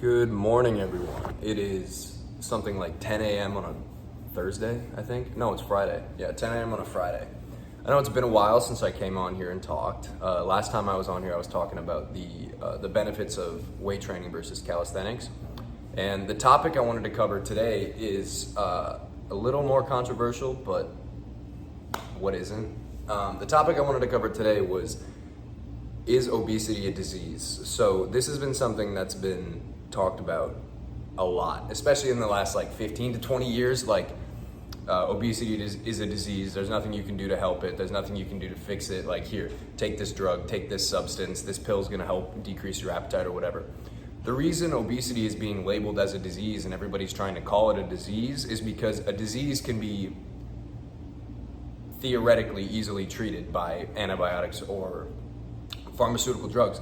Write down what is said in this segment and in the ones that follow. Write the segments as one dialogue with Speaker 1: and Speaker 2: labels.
Speaker 1: Good morning, everyone. It is something like 10 a.m. on a Thursday, I think. No, it's Friday. Yeah, 10 a.m. on a Friday. I know it's been a while since I came on here and talked. Last time I was on here, I was talking about the benefits of weight training versus calisthenics. And the topic I wanted to cover today is a little more controversial, but what isn't? The topic I wanted to cover today was, is obesity a disease? So this has been something that's been talked about a lot, especially in the last 15 to 20 years. Obesity is a disease. There's nothing you can do to help it. There's nothing you can do to fix it. Like, here, take this drug, take this substance, this pill is gonna help decrease your appetite or whatever. The reason obesity is being labeled as a disease and everybody's trying to call it a disease is because a disease can be theoretically easily treated by antibiotics or pharmaceutical drugs.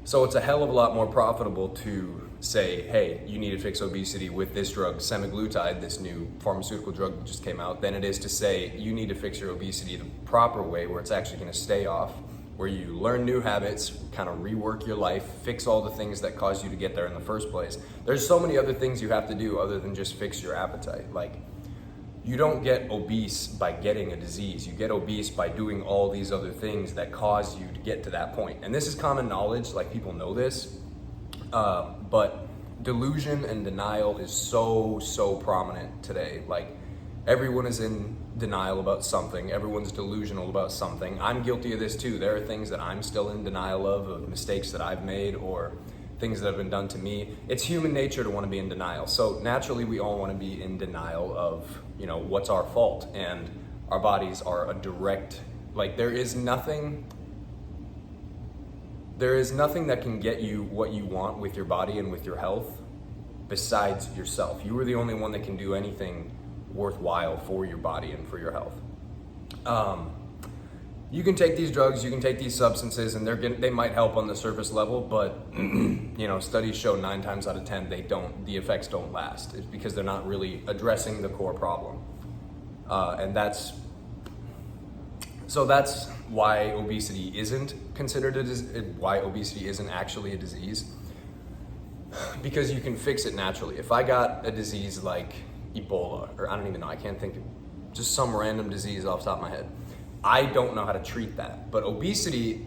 Speaker 1: So it's a hell of a lot more profitable to say, hey, you need to fix obesity with this drug, semaglutide, this new pharmaceutical drug that just came out, than it is to say you need to fix your obesity the proper way, where it's actually going to stay off, where you learn new habits, kind of rework your life, fix all the things that caused you to get there in the first place. There's so many other things you have to do other than just fix your appetite. You don't get obese by getting a disease. You get obese by doing all these other things that cause you to get to that point. And this is common knowledge, people know this, but delusion and denial is so prominent today. Everyone is in denial about something. Everyone's delusional about something. I'm guilty of this too. There are things that I'm still in denial of mistakes that I've made or things that have been done to me. It's human nature to want to be in denial. So naturally we all want to be in denial of, what's our fault, and our bodies are a direct, there is nothing that can get you what you want with your body and with your health besides yourself. You are the only one that can do anything worthwhile for your body and for your health. You can take these drugs, you can take these substances, and they might help on the surface level, but studies show 9 times out of 10 the effects don't last. It's because they're not really addressing the core problem. And that's why obesity isn't considered why obesity isn't actually a disease. Because you can fix it naturally. If I got a disease like Ebola, or I don't even know, I can't think of just some random disease off the top of my head, I don't know how to treat that. But obesity,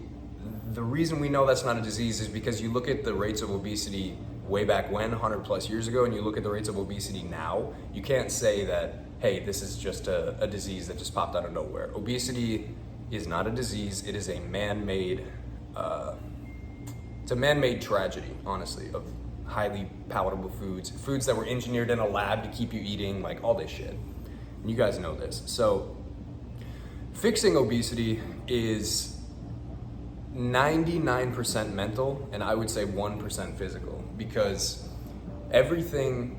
Speaker 1: the reason we know that's not a disease is because you look at the rates of obesity way back when, 100 plus years ago, and you look at the rates of obesity now, you can't say that, hey, this is just a disease that just popped out of nowhere. Obesity is not a disease. It is a man-made, tragedy, honestly, of highly palatable foods that were engineered in a lab to keep you eating, all this shit. And you guys know this. So fixing obesity is 99% mental, and I would say 1% physical, because everything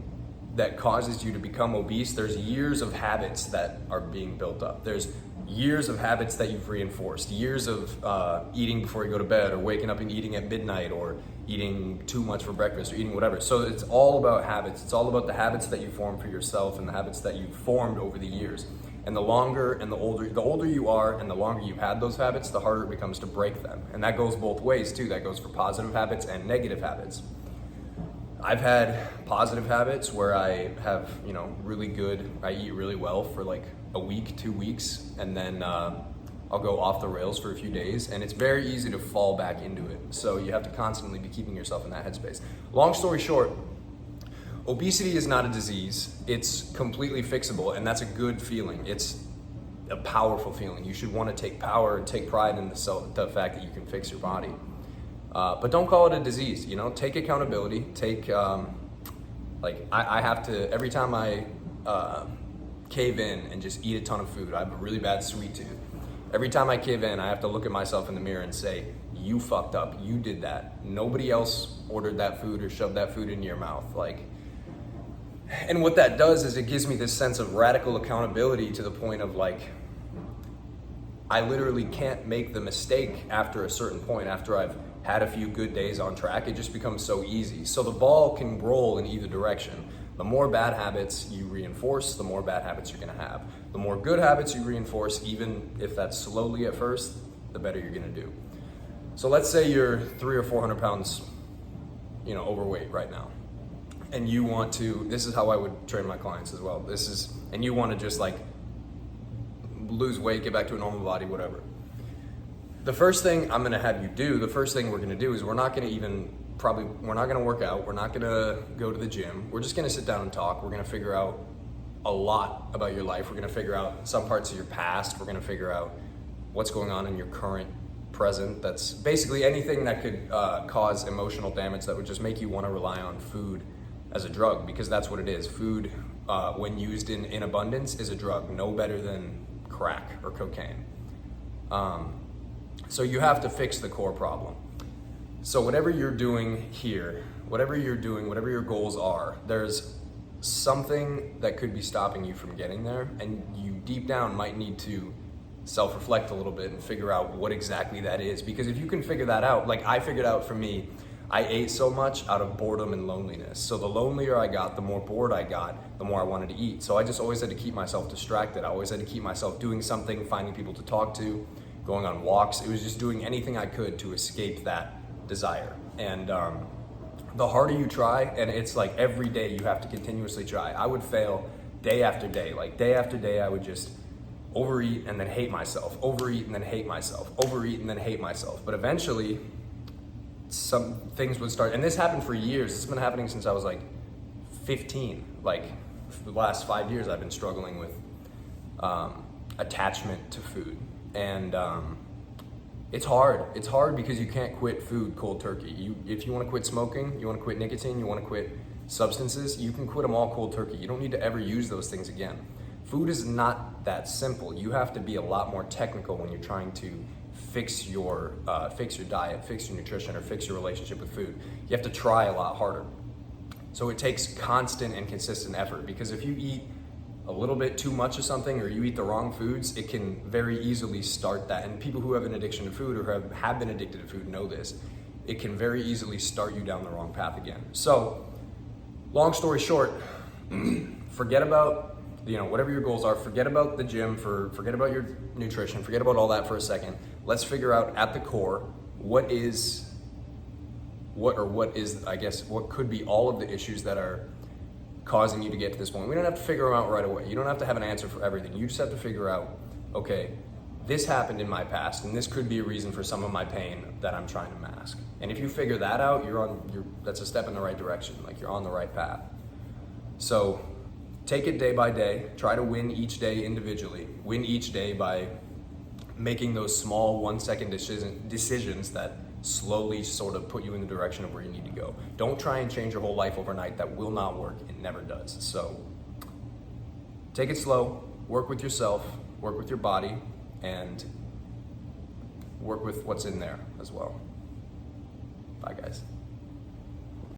Speaker 1: that causes you to become obese, there's years of habits that are being built up. There's years of habits that you've reinforced, years of eating before you go to bed, or waking up and eating at midnight, or eating too much for breakfast, or eating whatever. So it's all about habits. It's all about the habits that you form for yourself and the habits that you've formed over the years. And the longer and the older you are and the longer you've had those habits, the harder it becomes to break them. And that goes both ways too. That goes for positive habits and negative habits. I've had positive habits where I have, I eat really well for a week, 2 weeks, and then I'll go off the rails for a few days, and it's very easy to fall back into it. So you have to constantly be keeping yourself in that headspace. Long story short, obesity is not a disease. It's completely fixable, and that's a good feeling. It's a powerful feeling. You should want to take power and take pride in the fact that you can fix your body. But don't call it a disease, take accountability. I have to, every time I cave in and just eat a ton of food, I have a really bad sweet tooth. Every time I cave in, I have to look at myself in the mirror and say, you fucked up, you did that. Nobody else ordered that food or shoved that food into your mouth. And what that does is it gives me this sense of radical accountability to the point of I literally can't make the mistake after a certain point, after I've had a few good days on track. It just becomes so easy. So the ball can roll in either direction. The more bad habits you reinforce, the more bad habits you're gonna have. The more good habits you reinforce, even if that's slowly at first, the better you're gonna do. So let's say you're 300 or 400 pounds, overweight right now. and you want to, this is how I would train my clients as well. And you want to just like lose weight, get back to a normal body, whatever. The first thing I'm going to have you do, the first thing we're going to do is we're not going to work out. We're not going to go to the gym. We're just going to sit down and talk. We're going to figure out a lot about your life. We're going to figure out some parts of your past. We're going to figure out what's going on in your current present. That's basically anything that could cause emotional damage that would just make you want to rely on food as a drug, because that's what it is. Food, when used in abundance, is a drug, no better than crack or cocaine. So you have to fix the core problem. So whatever you're doing here, whatever your goals are, there's something that could be stopping you from getting there, and you deep down might need to self-reflect a little bit and figure out what exactly that is. Because if you can figure that out, like I figured out for me, I ate so much out of boredom and loneliness. So the lonelier I got, the more bored I got, the more I wanted to eat. So I just always had to keep myself distracted. I always had to keep myself doing something, finding people to talk to, going on walks. It was just doing anything I could to escape that desire. And the harder you try, and it's like every day you have to continuously try. I would fail day after day. Like day after day, I would just overeat and then hate myself, overeat and then hate myself, overeat and then hate myself. But eventually, some things would start, and this happened for years. It's been happening since I was like 15. Like for the last 5 years, I've been struggling with attachment to food. And it's hard. It's hard because you can't quit food cold turkey. If you want to quit smoking, you want to quit nicotine, you want to quit substances, you can quit them all cold turkey. You don't need to ever use those things again. Food is not that simple. You have to be a lot more technical when you're trying to fix your diet, fix your nutrition, or fix your relationship with food. You have to try a lot harder. So it takes constant and consistent effort, because if you eat a little bit too much of something or you eat the wrong foods, it can very easily start that. And people who have an addiction to food or have been addicted to food know this. It can very easily start you down the wrong path again. So, long story short, forget about whatever your goals are. Forget about the gym, forget about your nutrition, forget about all that for a second. Let's figure out at the core what could be all of the issues that are causing you to get to this point. We don't have to figure them out right away. You don't have to have an answer for everything. You just have to figure out, okay, this happened in my past, and this could be a reason for some of my pain that I'm trying to mask. And if you figure that out, that's a step in the right direction. Like you're on the right path. So take it day by day. Try to win each day individually. Win each day by making those small 1-second decisions that slowly sort of put you in the direction of where you need to go. Don't try and change your whole life overnight. That will not work. It never does. So take it slow, work with yourself, work with your body, and work with what's in there as well. Bye, guys.